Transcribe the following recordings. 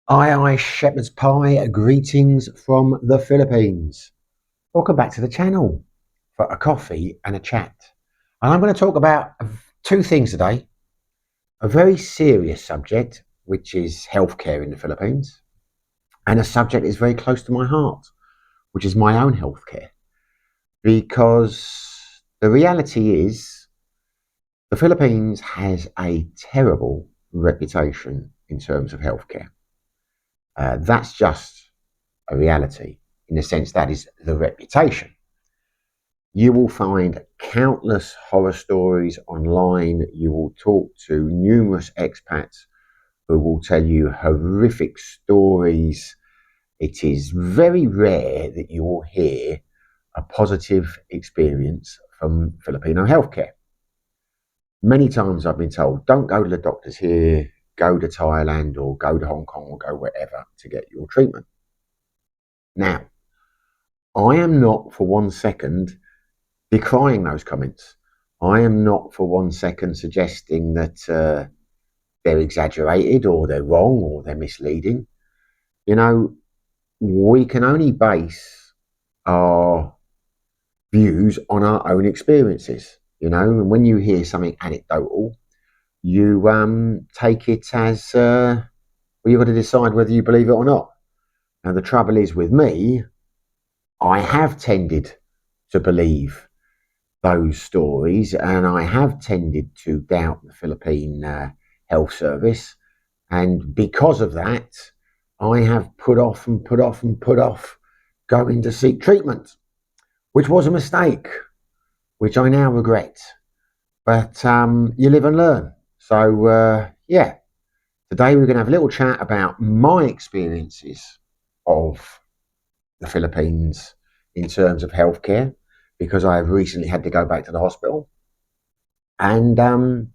Aye, shepherd's pie, greetings from the Philippines. Welcome back to the channel for a coffee and a chat. And I'm going to talk about two things today. A very serious subject, which is healthcare in the Philippines, and a subject that is very close to my heart, which is my own healthcare. Because the reality is, the Philippines has a terrible reputation in terms of healthcare. That's just a reality in the sense that is the reputation. You will find countless horror stories online. You will talk to numerous expats who will tell you horrific stories. It is very rare that you will hear a positive experience from Filipino healthcare. Many times I've been told, don't go to the doctors here, go to Thailand or go to Hong Kong or go wherever to get your treatment. Now, I am not for 1 second decrying those comments. I am not for 1 second suggesting that they're exaggerated or they're wrong or they're misleading. You know, we can only base our views on our own experiences, and when you hear something anecdotal, you take it as, well, you've got to decide whether you believe it or not. Now, the trouble is with me, I have tended to believe those stories, and I have tended to doubt the Philippine health service. And because of that, I have put off and put off and put off going to seek treatment, which was a mistake, which I now regret. But you live and learn. So, yeah, today we're going to have a little chat about my experiences of the Philippines in terms of healthcare, because I have recently had to go back to the hospital, and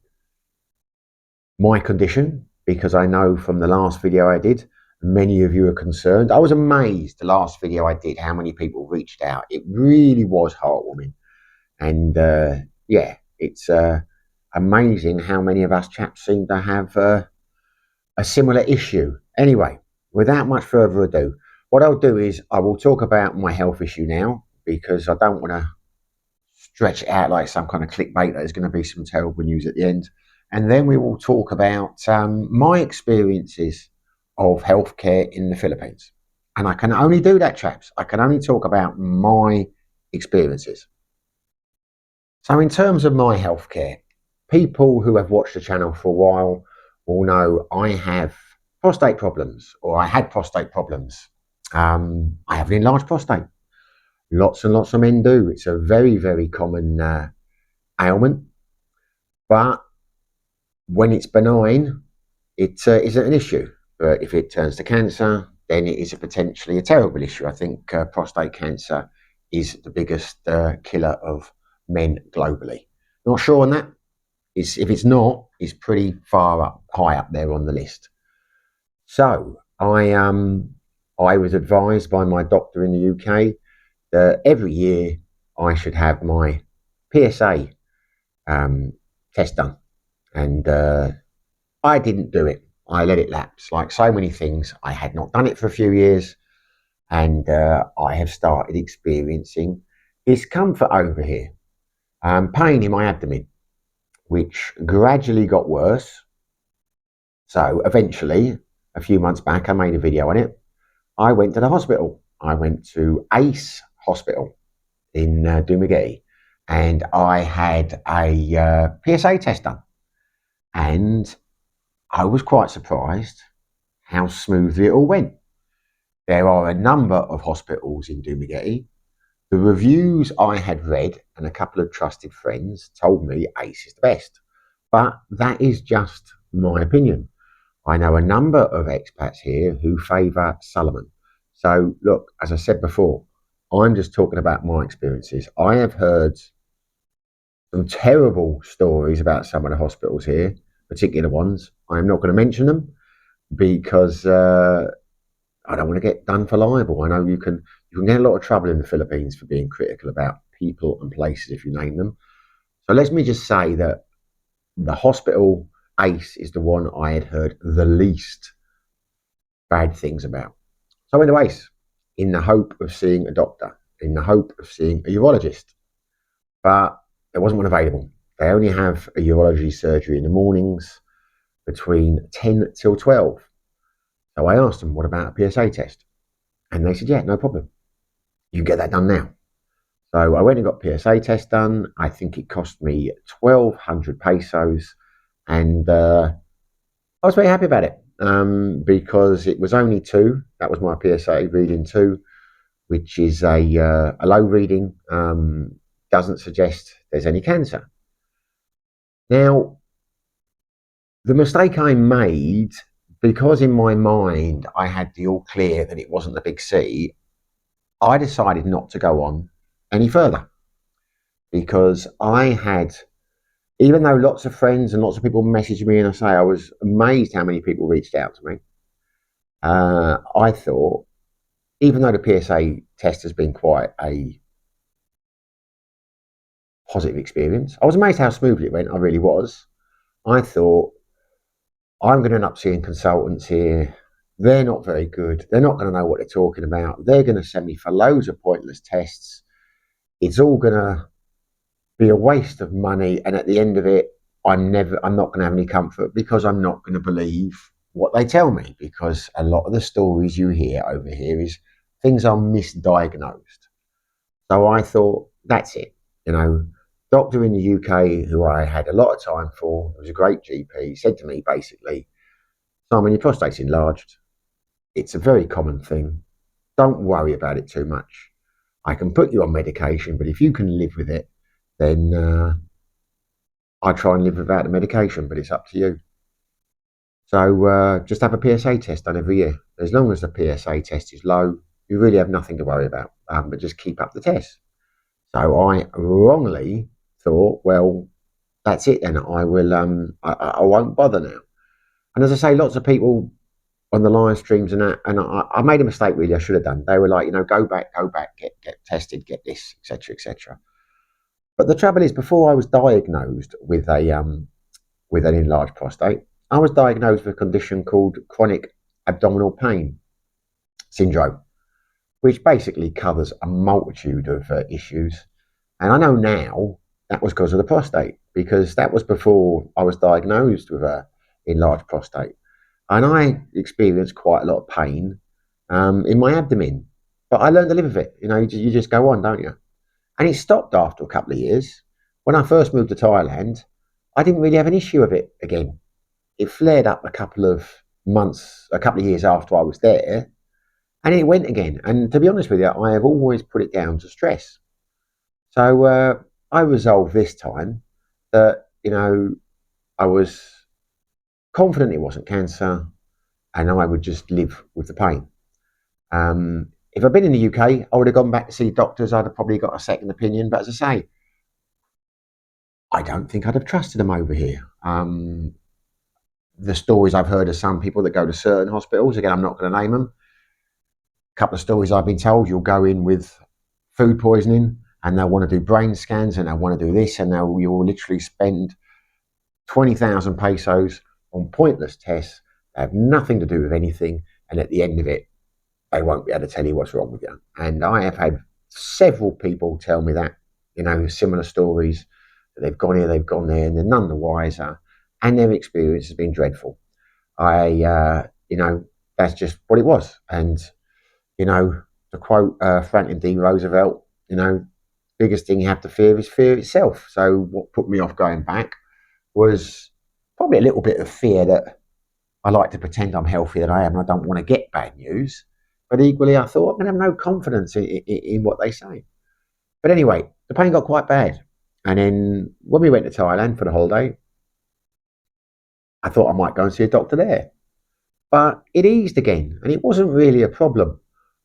my condition, because I know from the last video I did, many of you are concerned. I was amazed the last video I did how many people reached out. It really was heartwarming, and yeah, it's amazing how many of us chaps seem to have a similar issue. Anyway, without much further ado, what I'll do is I will talk about my health issue now, because I don't want to stretch it out like some kind of clickbait that there's going to be some terrible news at the end. And then we will talk about my experiences of healthcare in the Philippines. And I can only do that, chaps. I can only talk about my experiences. So, in terms of my healthcare, people who have watched the channel for a while will know I have prostate problems, or I had prostate problems. I have an enlarged prostate. Lots and lots of men do. It's a very, very common ailment. But when it's benign, it isn't an issue. But if it turns to cancer, then it is potentially a terrible issue. I think prostate cancer is the biggest killer of men globally. Not sure on that. If it's not, it's pretty high up there on the list. So I was advised by my doctor in the UK that every year I should have my PSA test done, and I didn't do it. I let it lapse. Like so many things, I had not done it for a few years, and I have started experiencing discomfort over here, pain in my abdomen, which gradually got worse. So eventually, a few months back, I made a video on it. I went to the hospital. I went to ACE Hospital in Dumaguete, and I had a PSA test done. And I was quite surprised how smoothly it all went. There are a number of hospitals in Dumaguete. The reviews I had read and a couple of trusted friends told me ACE is the best. But that is just my opinion. I know a number of expats here who favour Sullivan. So, look, as I said before, I'm just talking about my experiences. I have heard some terrible stories about some of the hospitals here, particular ones. I'm not going to mention them because I don't want to get done for libel. I know you can get a lot of trouble in the Philippines for being critical about people and places if you name them. So let me just say that the hospital ACE is the one I had heard the least bad things about. So I went to ACE in the hope of seeing a doctor, in the hope of seeing a urologist, but there wasn't one available. They only have a urology surgery in the mornings between 10 till 12. So I asked them, what about a PSA test? And they said, yeah, no problem. You can get that done now. So I went and got PSA test done. I think it cost me 1,200 pesos. And I was very happy about it because it was only two. That was my PSA reading two, which is a low reading, doesn't suggest there's any cancer. Now, the mistake I made, because in my mind I had the all clear that it wasn't the big C, I decided not to go on any further because I had, even though lots of friends and lots of people messaged me, and I say I was amazed how many people reached out to me, I thought, even though the PSA test has been quite a positive experience, I was amazed how smoothly it went. I really was. I thought, I'm going to end up seeing consultants here. They're not very good. They're not going to know what they're talking about. They're going to send me for loads of pointless tests. It's all going to be a waste of money. And at the end of it, I'm not going to have any comfort because I'm not going to believe what they tell me, because a lot of the stories you hear over here is things are misdiagnosed. So I thought, that's it. Doctor in the UK who I had a lot of time for, was a great GP, said to me basically, Simon, your prostate's enlarged. It's a very common thing. Don't worry about it too much. I can put you on medication, but if you can live with it, then I try and live without the medication, but it's up to you. So just have a PSA test done every year. As long as the PSA test is low, you really have nothing to worry about, but just keep up the test. So I wrongly thought, well, that's it then. I will. I won't bother now. And as I say, lots of people on the live streams and that, and I made a mistake. Really, I should have done. They were like, go back, get tested, get this, etc., etc. But the trouble is, before I was diagnosed with with an enlarged prostate, I was diagnosed with a condition called chronic abdominal pain syndrome, which basically covers a multitude of issues. And I know now that was because of the prostate, because that was before I was diagnosed with a enlarged prostate. And I experienced quite a lot of pain in my abdomen. But I learned to live with it. You just go on, don't you? And it stopped after a couple of years. When I first moved to Thailand, I didn't really have an issue with it again. It flared up a couple of years after I was there, and it went again. And to be honest with you, I have always put it down to stress. So I resolved this time that, I was confident it wasn't cancer and I would just live with the pain. If I'd been in the UK, I would have gone back to see doctors. I'd have probably got a second opinion. But as I say, I don't think I'd have trusted them over here. The stories I've heard of some people that go to certain hospitals, again, I'm not going to name them. A couple of stories I've been told, you'll go in with food poisoning and they'll want to do brain scans and they'll want to do this, and you will literally spend 20,000 pesos on pointless tests that have nothing to do with anything, and at the end of it, they won't be able to tell you what's wrong with you. And I have had several people tell me that, similar stories, that they've gone here, they've gone there, and they're none the wiser, and their experience has been dreadful. That's just what it was. And, to quote Franklin D. Roosevelt, biggest thing you have to fear is fear itself. So what put me off going back was probably a little bit of fear that I like to pretend I'm healthier than I am and I don't want to get bad news. But equally, I thought I'm going to have no confidence in what they say. But anyway, the pain got quite bad. And then when we went to Thailand for the holiday, I thought I might go and see a doctor there. But it eased again, and it wasn't really a problem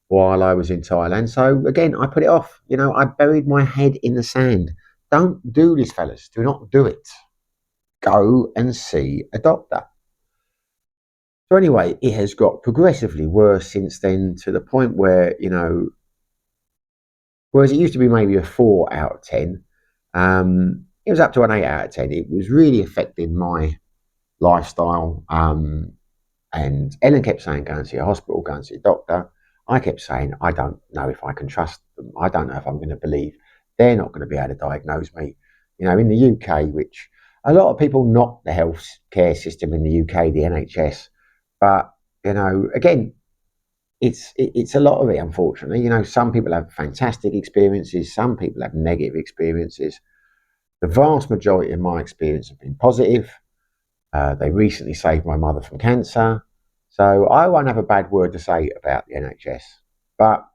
while I was in Thailand. So again, I put it off. I buried my head in the sand. Don't do this, fellas. Do not do it. Go and see a doctor. So anyway, it has got progressively worse since then, to the point where, whereas it used to be maybe a 4 out of 10, it was up to an 8 out of 10. It was really affecting my lifestyle. And Ellen kept saying, go and see a hospital, go and see a doctor. I kept saying, I don't know if I can trust them. I don't know if I'm going to believe they're not going to be able to diagnose me. You know, in the UK, which a lot of people knock the health care system in the UK, the NHS, but you know, again, it's a lot of it. Unfortunately, you know, some people have fantastic experiences, some people have negative experiences. The vast majority of my experience have been positive. They recently saved my mother from cancer. So I won't have a bad word to say about the NHS. But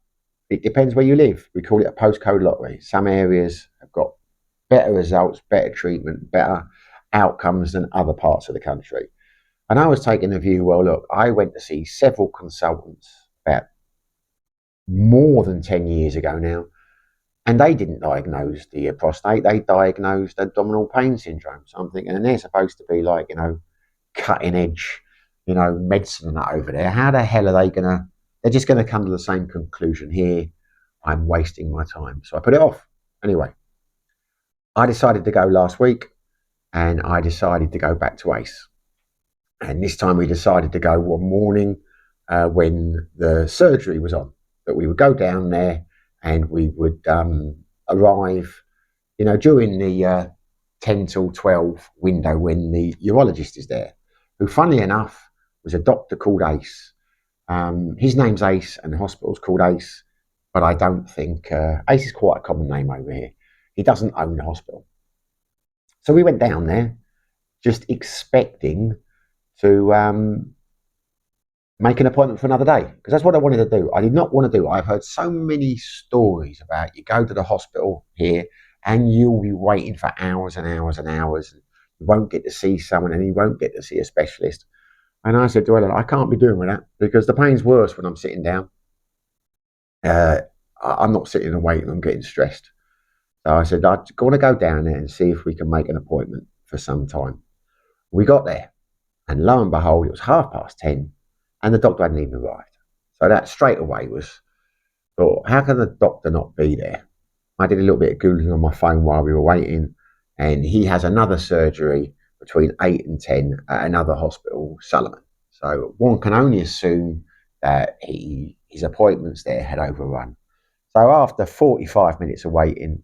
it depends where you live. We call it a postcode lottery. Some areas have got better results, better treatment, better outcomes than other parts of the country. And I was taking the view, well, look, I went to see several consultants about more than 10 years ago now, and they didn't diagnose the prostate. They diagnosed abdominal pain syndrome. So I'm thinking, and they're supposed to be like, you know, cutting edge, you know, medicine and that over there. How the hell are they gonna? They're just gonna come to the same conclusion here. I'm wasting my time, so I put it off. Anyway, I decided to go last week, and I decided to go back to ACE. And this time we decided to go one morning when the surgery was on. That we would go down there and we would arrive, you know, during the 10 till 12 window when the urologist is there, who, funnily enough, was a doctor called Ace. His name's Ace and the hospital's called Ace, but I don't think Ace is quite a common name over here. He doesn't own the hospital. So we went down there just expecting to make an appointment for another day, because that's what I wanted to do. I did not want to do. I've heard so many stories about you go to the hospital here and you'll be waiting for hours and hours and hours. And you won't get to see someone and you won't get to see a specialist. And I said to Ellen, I can't be doing with that because the pain's worse when I'm sitting down. I'm not sitting and waiting, I'm getting stressed. So I said, I want to go down there and see if we can make an appointment for some time. We got there, and lo and behold, it was 10:30, and the doctor hadn't even arrived. So that straight away was, thought, how can the doctor not be there? I did a little bit of Googling on my phone while we were waiting, and he has another surgery between 8 and 10 at another hospital, Solomon. So one can only assume that his appointments there had overrun. So after 45 minutes of waiting,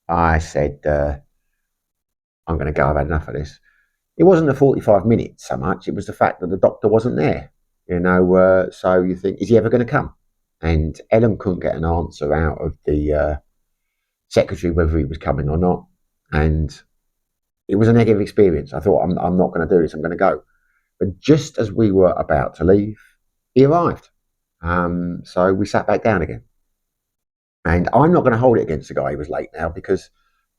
I said, I'm going to go. I've had enough of this. It wasn't the 45 minutes so much. It was the fact that the doctor wasn't there. You know, so you think, is he ever going to come? And Ellen couldn't get an answer out of the secretary whether he was coming or not. And it was a negative experience. I thought, I'm not going to do this. I'm going to go. But just as we were about to leave, he arrived. So we sat back down again. And I'm not going to hold it against the guy who was late now because,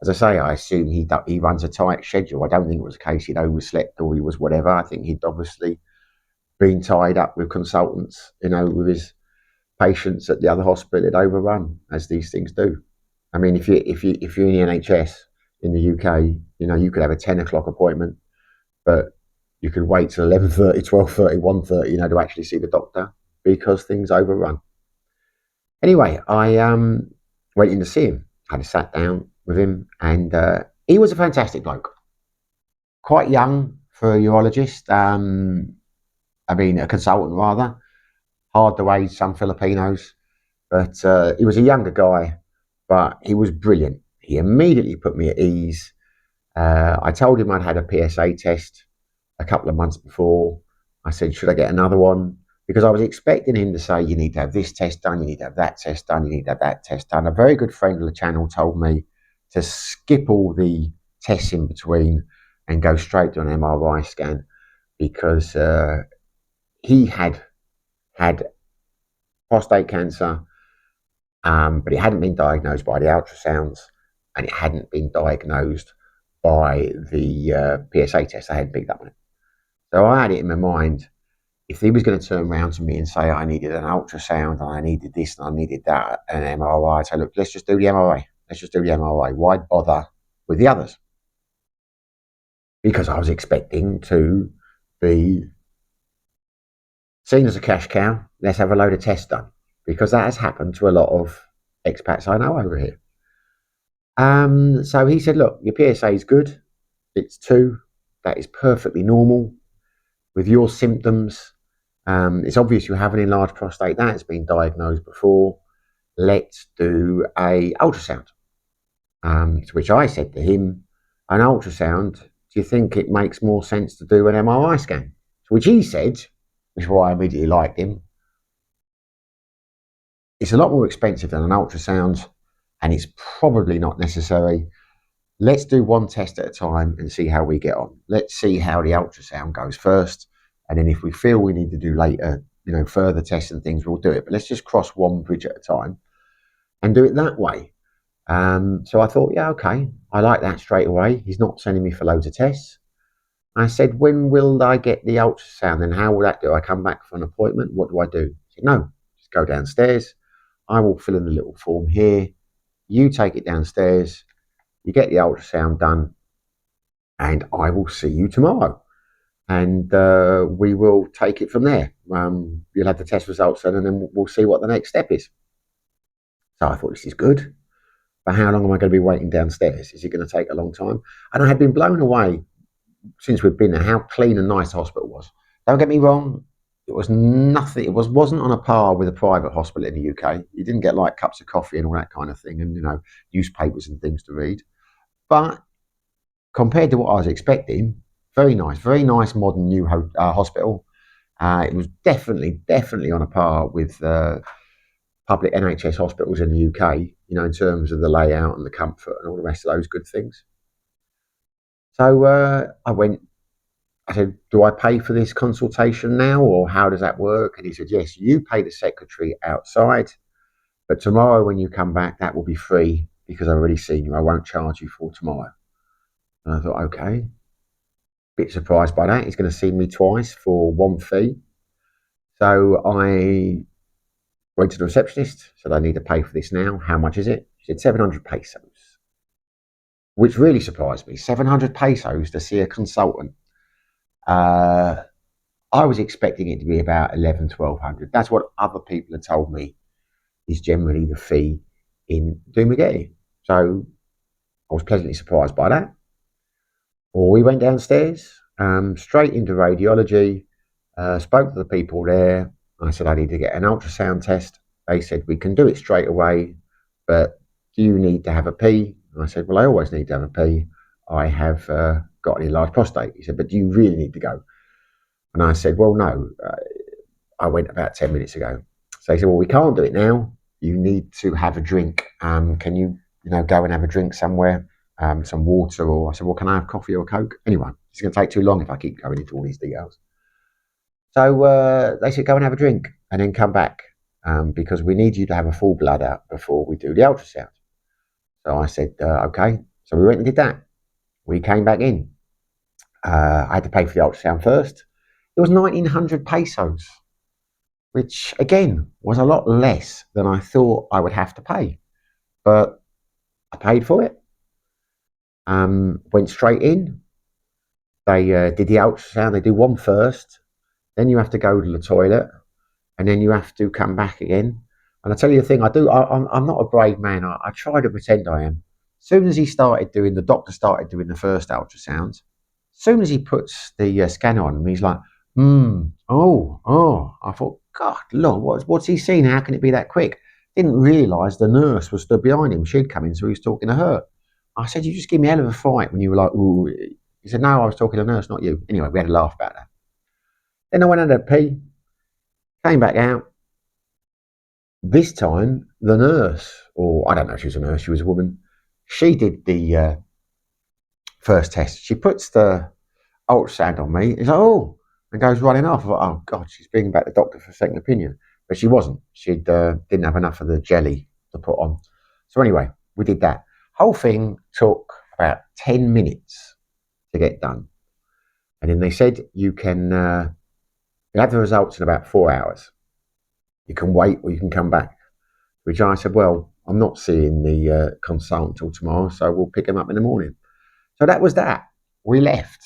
as I say, I assume he runs a tight schedule. I don't think it was a case he'd overslept or he was whatever. I think he'd obviously been tied up with consultants, you know, with his patients at the other hospital. It overrun, as these things do. I mean, if you're in the NHS in the UK, you know, you could have a 10 o'clock appointment, but you could wait till 11:30, 12:30, 1:30, you know, to actually see the doctor because things overrun. Anyway, I went in to see him. I had sat down with him, and he was a fantastic bloke. Quite young for a urologist. I mean, a consultant rather. Hard to age some Filipinos, but he was a younger guy, but he was brilliant. He immediately put me at ease. I told him I'd had a PSA test a couple of months before. I said, should I get another one? Because I was expecting him to say, you need to have this test done, you need to have that test done, you need to have that test done. A very good friend of the channel told me to skip all the tests in between and go straight to an MRI scan because he had prostate cancer, but it hadn't been diagnosed by the ultrasounds and it hadn't been diagnosed by the PSA test. I hadn't picked up on it. So I had it in my mind, if he was going to turn around to me and say I needed an ultrasound and I needed this and I needed that and an MRI, I'd say, look, let's just do the MRI. Let's just do the MRI. Why bother with the others? Because I was expecting to be seen as a cash cow. Let's have a load of tests done. Because that has happened to a lot of expats I know over here. So he said, look, your PSA is good. It's 2. That is perfectly normal. With your symptoms, It's obvious you have an enlarged prostate. That has been diagnosed before. Let's do a ultrasound. To which I said to him, an ultrasound, do you think it makes more sense to do an MRI scan? To which he said, which is why I immediately liked him, it's a lot more expensive than an ultrasound and it's probably not necessary. Let's do one test at a time and see how we get on. Let's see how the ultrasound goes first. And then if we feel we need to do later, further tests and things, we'll do it. But let's just cross one bridge at a time and do it that way. So I thought, yeah, okay, I like that straight away. He's not sending me for loads of tests. I said, when will I get the ultrasound and how will that do? I come back for an appointment. What do I do? He said, no, just go downstairs. I will fill in the little form here. You take it downstairs. You get the ultrasound done and I will see you tomorrow. And we will take it from there. You'll have the test results then and then we'll see what the next step is. So I thought, this is good. But how long am I going to be waiting downstairs? Is it going to take a long time? And I had been blown away since we've been there how clean and nice the hospital was. Don't get me wrong, it was nothing. It wasn't on a par with a private hospital in the UK. You didn't get like cups of coffee and all that kind of thing, and newspapers and things to read. But compared to what I was expecting, very nice modern new hospital. It was definitely on a par with public NHS hospitals in the UK, in terms of the layout and the comfort and all the rest of those good things. So I said, do I pay for this consultation now or how does that work? And he said, yes, you pay the secretary outside, but tomorrow when you come back, that will be free because I've already seen you. I won't charge you for tomorrow. And I thought, okay, bit surprised by that. He's going to see me twice for one fee. So I went to the receptionist, said, I need to pay for this now. How much is it? She said, 700 pesos, which really surprised me. 700 pesos to see a consultant. I was expecting it to be about 1200. That's what other people have told me is generally the fee in Dumaguete. So I was pleasantly surprised by that. Or we went downstairs, straight into radiology, spoke to the people there. I said, I need to get an ultrasound test. They said, we can do it straight away, but do you need to have a pee? And I said, well, I always need to have a pee. I have got an enlarged prostate. He said, but do you really need to go? And I said, well, no, I went about 10 minutes ago. So he said, well, we can't do it now. You need to have a drink. Can you, go and have a drink somewhere, some water? Or I said, well, can I have coffee or Coke? Anyway, it's going to take too long if I keep going into all these details. So they said, go and have a drink and then come back because we need you to have a full blood out before we do the ultrasound. So I said, okay. So we went and did that. We came back in. I had to pay for the ultrasound first. It was 1,900 pesos, which again was a lot less than I thought I would have to pay. But I paid for it. Went straight in. They did the ultrasound. They do one first. Then you have to go to the toilet. And then you have to come back again. And I tell you the thing, I'm not a brave man. I try to pretend I am. As soon as the doctor started doing the first ultrasound, as soon as he puts the scanner on him, he's like, I thought, God, Lord, what's he seen? How can it be that quick? Didn't realise the nurse was stood behind him. She'd come in, so he was talking to her. I said, you just give me a hell of a fright when you were like, ooh. He said, no, I was talking to the nurse, not you. Anyway, we had a laugh about that. Then I went under to pee, came back out. This time, the nurse, or I don't know if she was a nurse, she was a woman, she did the first test. She puts the ultrasound on me. It's like, oh, and goes running off. I thought, oh, God, she's bringing back the doctor for a second opinion. But she wasn't. She didn't have enough of the jelly to put on. So anyway, we did that. Whole thing took about 10 minutes to get done. And then they said you can you'll have the results in about 4 hours. You can wait or you can come back. Which I said, well, I'm not seeing the consultant till tomorrow, so we'll pick him up in the morning. So that was that. We left.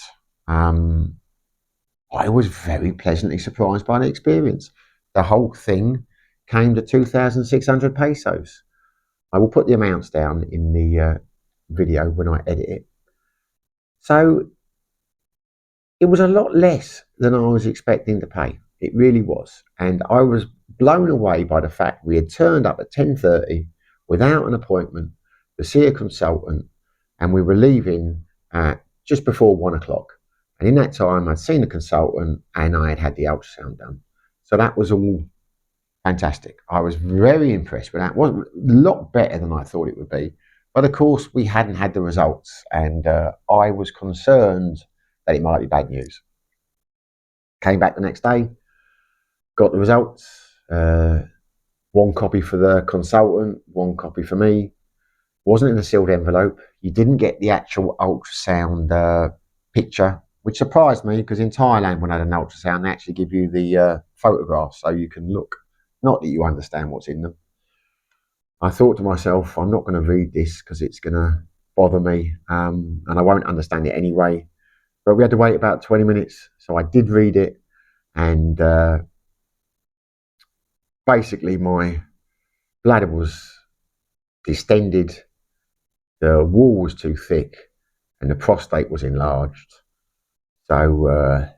I was very pleasantly surprised by the experience. The whole thing came to 2,600 pesos. I will put the amounts down in the video when I edit it. So it was a lot less than I was expecting to pay. It really was. And I was blown away by the fact we had turned up at 10:30 without an appointment to see a consultant, and we were leaving at just before 1 o'clock. And in that time, I'd seen the consultant and I had had the ultrasound done. So that was all fantastic. I was very impressed with that. It wasn't a lot better than I thought it would be. But of course, we hadn't had the results, and I was concerned that it might be bad news. Came back the next day, got the results. One copy for the consultant, one copy for me. Wasn't in a sealed envelope. You didn't get the actual ultrasound picture, which surprised me because in Thailand, when I had an ultrasound, they actually give you the photographs so you can look. Not that you understand what's in them. I thought to myself, I'm not going to read this because it's going to bother me, and I won't understand it anyway. But we had to wait about 20 minutes, so I did read it, and basically my bladder was distended, the wall was too thick, and the prostate was enlarged. So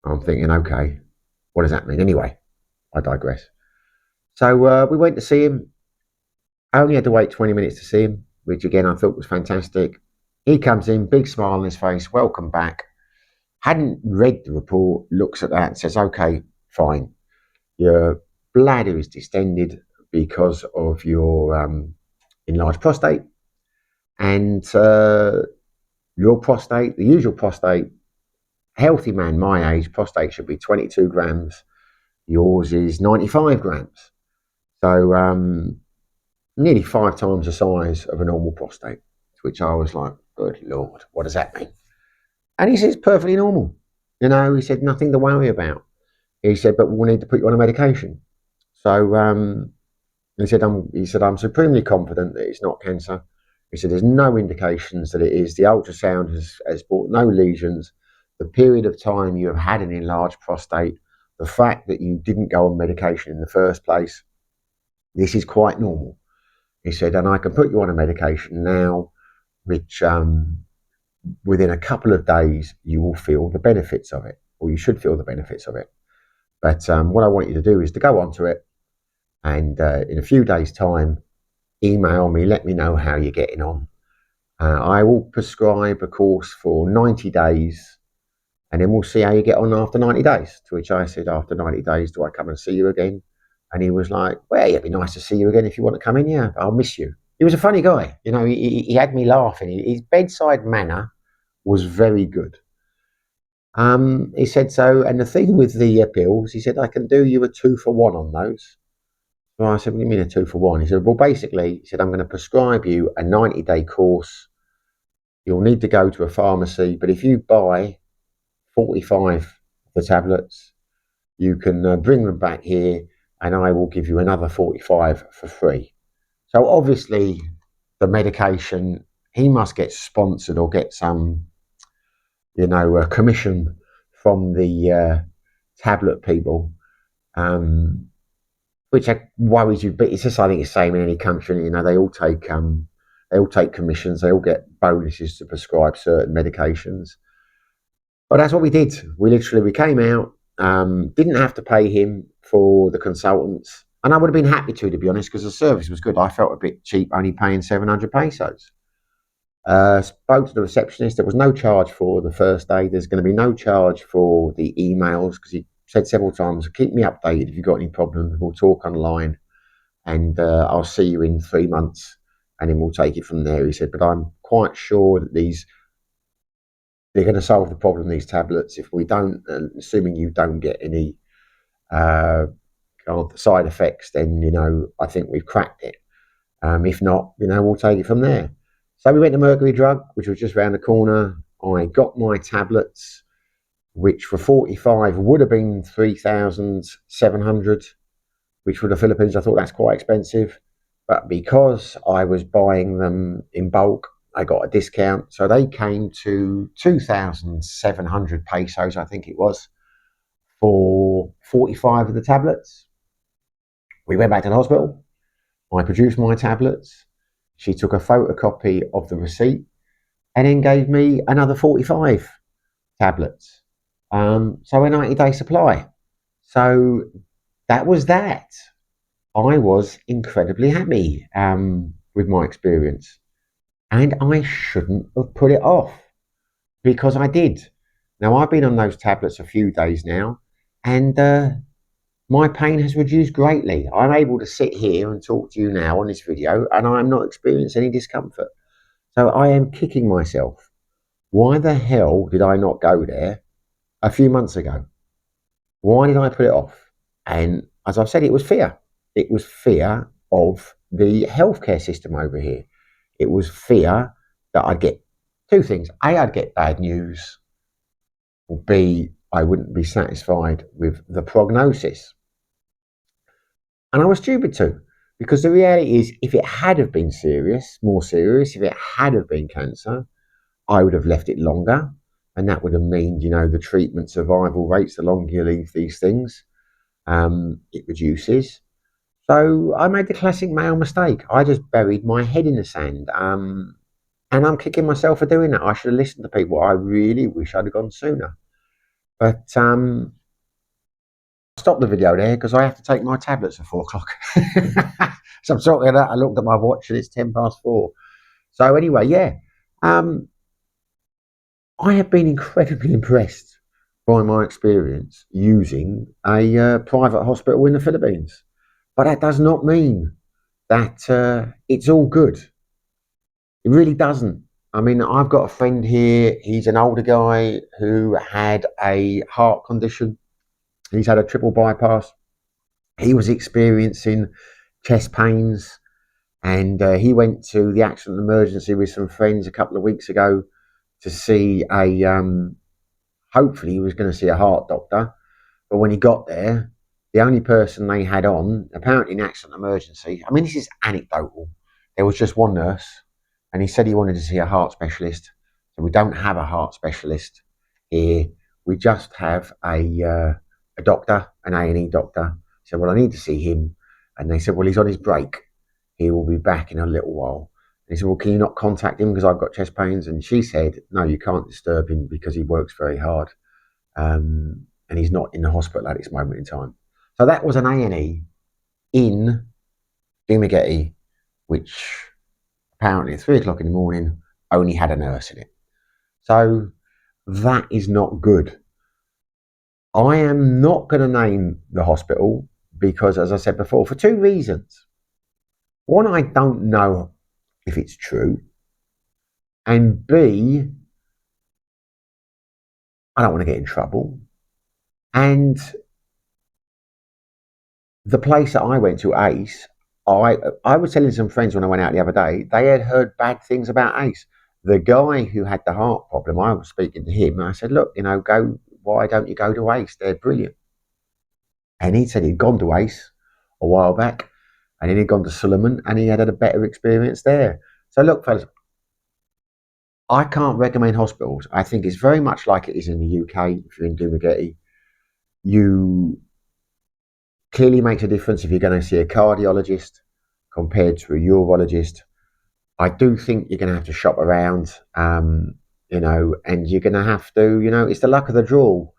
I'm thinking, okay, what does that mean? Anyway, I digress. So we went to see him. I only had to wait 20 minutes to see him, which again I thought was fantastic. He comes in, big smile on his face, welcome back. Hadn't read the report, looks at that and says, okay, fine. Your bladder is distended because of your enlarged prostate. And your prostate, the usual prostate, healthy man my age, prostate should be 22 grams. Yours is 95 grams. So nearly 5 times the size of a normal prostate, which I was like, good Lord, what does that mean? And he said, it's perfectly normal. You know, he said, nothing to worry about. He said, but we'll need to put you on a medication. So he said, I'm supremely confident that it's not cancer. He said, there's no indications that it is. The ultrasound has brought no lesions. The period of time you have had an enlarged prostate, the fact that you didn't go on medication in the first place, this is quite normal. He said, and I can put you on a medication now, which within a couple of days, you will feel the benefits of it, or you should feel the benefits of it. But what I want you to do is to go onto it, and in a few days' time, email me, let me know how you're getting on. I will prescribe a course for 90 days, and then we'll see how you get on after 90 days. To which I said, after 90 days, do I come and see you again? And he was like, well, it'd be nice to see you again if you want to come in. Yeah, I'll miss you. He was a funny guy. You know, he had me laughing. His bedside manner was very good. He said, so, and the thing with the pills, he said, I can do you a 2-for-1 on those. Well, I said, what do you mean a 2-for-1? He said, well, basically, he said, I'm going to prescribe you a 90-day course. You'll need to go to a pharmacy, but if you buy 45 of the tablets, you can bring them back here and I will give you another 45 for free. So obviously the medication, he must get sponsored or get some, commission from the tablet people, which worries you. But it's just, I think it's the same in any country. You know, they all take commissions. They all get bonuses to prescribe certain medications. But that's what we did. We came out, didn't have to pay him for the consultants. And I would have been happy to be honest, because the service was good. I felt a bit cheap only paying 700 pesos. Spoke to the receptionist. There was no charge for the first day. There's going to be no charge for the emails, because he said several times, keep me updated if you've got any problems. We'll talk online, and I'll see you in 3 months, and then we'll take it from there. He said, but I'm quite sure that they're going to solve the problem, these tablets, if we don't, assuming you don't get any side effects, then, I think we've cracked it. If not, we'll take it from there. So we went to Mercury Drug, which was just around the corner. I got my tablets, which for 45 would have been 3,700, which for the Philippines, I thought that's quite expensive. But because I was buying them in bulk, I got a discount. So they came to 2,700 pesos, I think it was, for 45 of the tablets. We went back to the hospital. I produced my tablets. She took a photocopy of the receipt and then gave me another 45 tablets. So a 90-day supply. So that was that. I was incredibly happy with my experience, and I shouldn't have put it off because I did. Now, I've been on those tablets a few days now, and my pain has reduced greatly. I'm able to sit here and talk to you now on this video, and I'm not experiencing any discomfort. So I am kicking myself. Why the hell did I not go there a few months ago? Why did I put it off? And as I've said, it was fear. It was fear of the healthcare system over here. It was fear that I'd get two things. A, I'd get bad news, or B, I wouldn't be satisfied with the prognosis. And I was stupid too, because the reality is, if it had have been serious, more serious, if it had have been cancer, I would have left it longer. And that would have meant, the treatment survival rates, the longer you leave these things, it reduces. So I made the classic male mistake. I just buried my head in the sand. And I'm kicking myself for doing that. I should have listened to people. I really wish I'd have gone sooner. But stop the video there because I have to take my tablets at 4 o'clock. So I'm sorting that. I looked at my watch and it's 4:10. So anyway, yeah. I have been incredibly impressed by my experience using a private hospital in the Philippines. But that does not mean that it's all good. It really doesn't. I mean, I've got a friend here. He's an older guy who had a heart condition. He's had a triple bypass. He was experiencing chest pains, and he went to the accident emergency with some friends a couple of weeks ago to see hopefully he was going to see a heart doctor. But when he got there, the only person they had on, apparently in accident emergency, I mean, this is anecdotal, there was just one nurse, and he said he wanted to see a heart specialist. So we don't have a heart specialist here. We just have a doctor, an A&E doctor. He said, well, I need to see him. And they said, well, he's on his break. He will be back in a little while. And he said, well, can you not contact him because I've got chest pains? And she said, no, you can't disturb him because he works very hard. And he's not in the hospital at this moment in time. So that was an A&E in Dumaguete, which apparently at 3 o'clock in the morning only had a nurse in it. So that is not good. I am not going to name the hospital because, as I said before, for two reasons. One, I don't know if it's true. And B, I don't want to get in trouble. And the place that I went to, ACE, I was telling some friends when I went out the other day, they had heard bad things about ACE. The guy who had the heart problem, I was speaking to him, and I said, look, why don't you go to ACE? They're brilliant. And he said he'd gone to ACE a while back, and then he'd gone to Suleiman, and he had a better experience there. So look, fellas, I can't recommend hospitals. I think it's very much like it is in the UK. If you're in Dumaguete, you clearly makes a difference if you're going to see a cardiologist compared to a urologist. I do think you're going to have to shop around, and you're going to have to, it's the luck of the draw.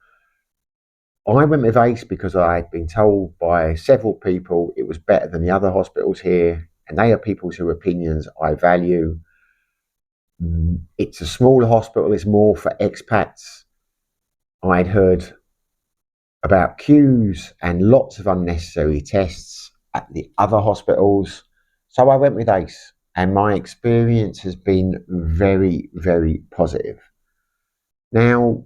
I went with ACE because I had been told by several people it was better than the other hospitals here, and they are people's opinions I value. It's a smaller hospital, it's more for expats. I'd heard about queues and lots of unnecessary tests at the other hospitals. So I went with ACE, and my experience has been very, very positive. Now,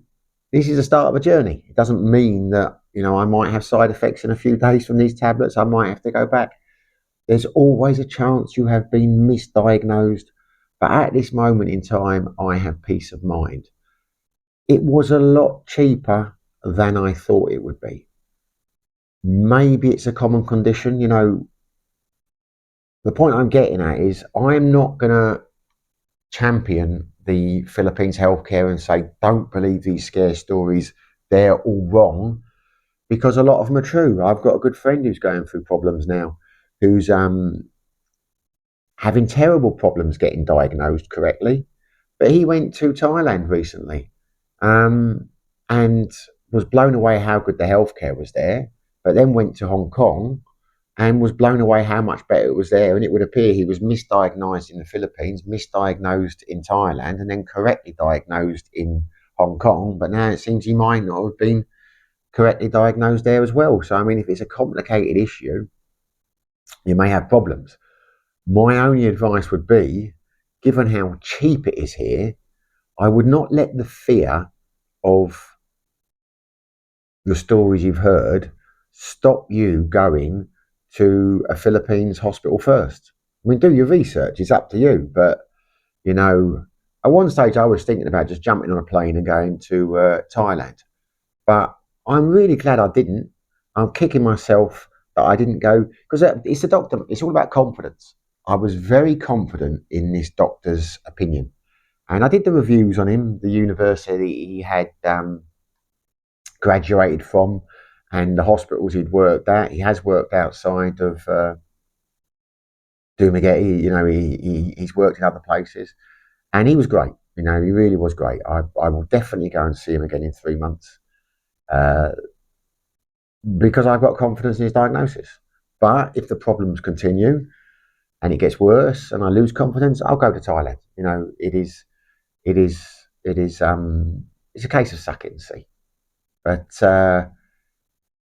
this is the start of a journey. It doesn't mean that, I might have side effects in a few days from these tablets. I might have to go back. There's always a chance you have been misdiagnosed. But at this moment in time, I have peace of mind. It was a lot cheaper than I thought it would be. Maybe it's a common condition. The point I'm getting at is I'm not going to champion the Philippines healthcare and say, don't believe these scare stories. They're all wrong, because a lot of them are true. I've got a good friend who's going through problems now, who's having terrible problems getting diagnosed correctly. But he went to Thailand recently. And was blown away how good the healthcare was there, but then went to Hong Kong and was blown away how much better it was there. And it would appear he was misdiagnosed in the Philippines, misdiagnosed in Thailand, and then correctly diagnosed in Hong Kong. But now it seems he might not have been correctly diagnosed there as well. So, I mean, if it's a complicated issue, you may have problems. My only advice would be, given how cheap it is here, I would not let the fear of the stories you've heard stop you going to a Philippines hospital first. I mean, do your research, it's up to you. But, you know, at one stage I was thinking about just jumping on a plane and going to Thailand. But I'm really glad I didn't. I'm kicking myself that I didn't go, because it's the doctor, it's all about confidence. I was very confident in this doctor's opinion. And I did the reviews on him, the university he had graduated from, and the hospitals he'd worked at. He has worked outside of Dumaguete. You know, he's worked in other places, and he was great. You know, he really was great. I will definitely go and see him again in 3 months because I've got confidence in his diagnosis. But if the problems continue and it gets worse and I lose confidence, I'll go to Thailand. You know, it is it's a case of suck it and see. But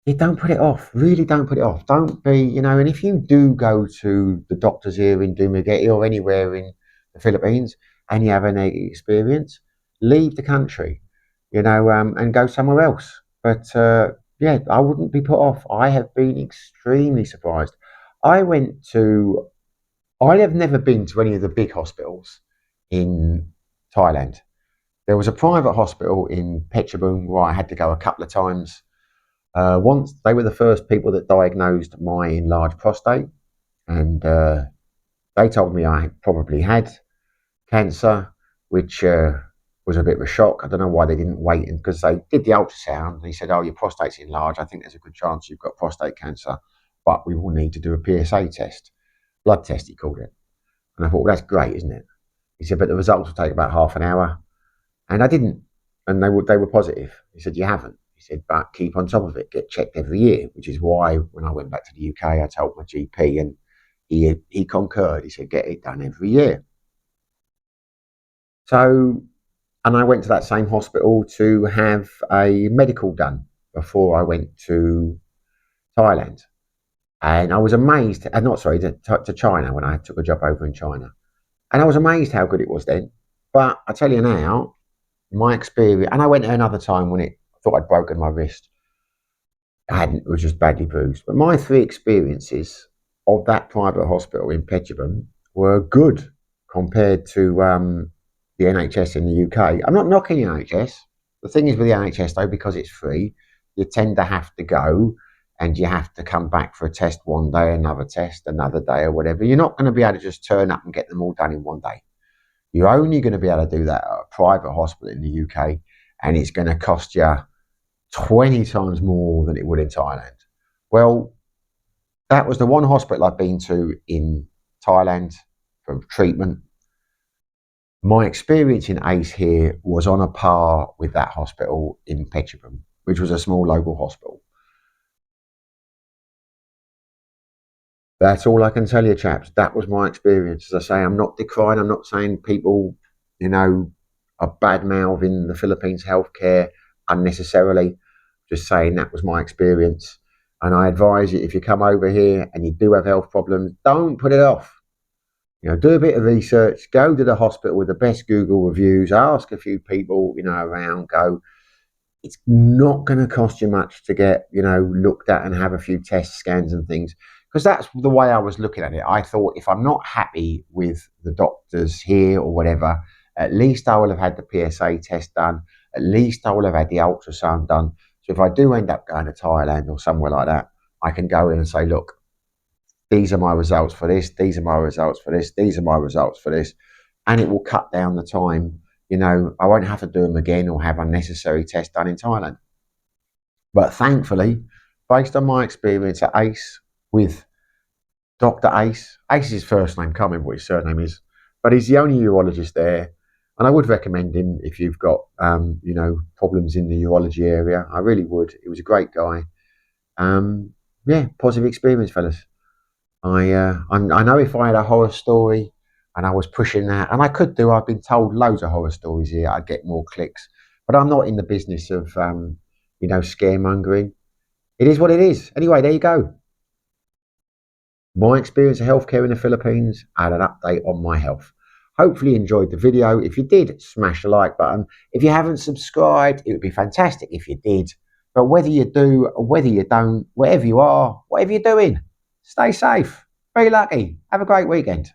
you don't put it off. Really don't put it off. Don't be, you know, and if you do go to the doctors here in Dumaguete or anywhere in the Philippines and you have a negative experience, leave the country, you know, and go somewhere else. But yeah, I wouldn't be put off. I have been extremely surprised. I went to, I have never been to any of the big hospitals in Thailand. There was a private hospital in Phetchabun where I had to go a couple of times. Once they were the first people that diagnosed my enlarged prostate, and they told me I probably had cancer, which was a bit of a shock. I don't know why they didn't wait, because they did the ultrasound and he said, "Oh, your prostate's enlarged. I think there's a good chance you've got prostate cancer, but we will need to do a PSA test, blood test," he called it. And I thought, well, that's great, isn't it? He said, but the results will take about half an hour. And I didn't. And they were positive. He said, you haven't. He said, but keep on top of it. Get checked every year, which is why when I went back to the UK, I told my GP and he concurred. He said, get it done every year. So, and I went to that same hospital to have a medical done before I went to Thailand. And I was amazed, not sorry, to China when I took a job over in China. And I was amazed how good it was then. But I tell you now, my experience, and I went there another time when I thought I'd broken my wrist. I hadn't, it was just badly bruised. But my 3 experiences of that private hospital in Phetchabun were good compared to the NHS in the UK. I'm not knocking the NHS. The thing is with the NHS though, because it's free, you tend to have to go and you have to come back for a test one day, another test another day or whatever. You're not going to be able to just turn up and get them all done in one day. You're only going to be able to do that at a private hospital in the UK, and it's going to cost you 20 times more than it would in Thailand. Well, that was the one hospital I've been to in Thailand for treatment. My experience in ACE here was on a par with that hospital in Phetchabun, which was a small local hospital. That's all I can tell you, chaps. That was my experience. As I say, I'm not decrying. I'm not saying people, you know, are bad mouthing the Philippines healthcare unnecessarily. Just saying that was my experience. And I advise you, if you come over here and you do have health problems, don't put it off. You know, do a bit of research. Go to the hospital with the best Google reviews. Ask a few people, you know, around. Go. It's not going to cost you much to get, you know, looked at and have a few test scans and things. Because that's the way I was looking at it. I thought if I'm not happy with the doctors here or whatever, at least I will have had the PSA test done. At least I will have had the ultrasound done. So if I do end up going to Thailand or somewhere like that, I can go in and say, look, these are my results for this. These are my results for this. These are my results for this. And it will cut down the time. You know, I won't have to do them again or have unnecessary tests done in Thailand. But thankfully, based on my experience at ACE with Dr. Ace, Ace is his first name, can't remember what his surname is, but he's the only urologist there. And I would recommend him if you've got, problems in the urology area. I really would. He was a great guy. Yeah, positive experience, fellas. I know if I had a horror story and I was pushing that, and I could do, I've been told loads of horror stories here, I'd get more clicks. But I'm not in the business of, scaremongering. It is what it is. Anyway, there you go. My experience of healthcare in the Philippines and an update on my health. Hopefully you enjoyed the video. If you did, smash the like button. If you haven't subscribed, it would be fantastic if you did. But whether you do or whether you don't, wherever you are, whatever you're doing, stay safe. Be lucky. Have a great weekend.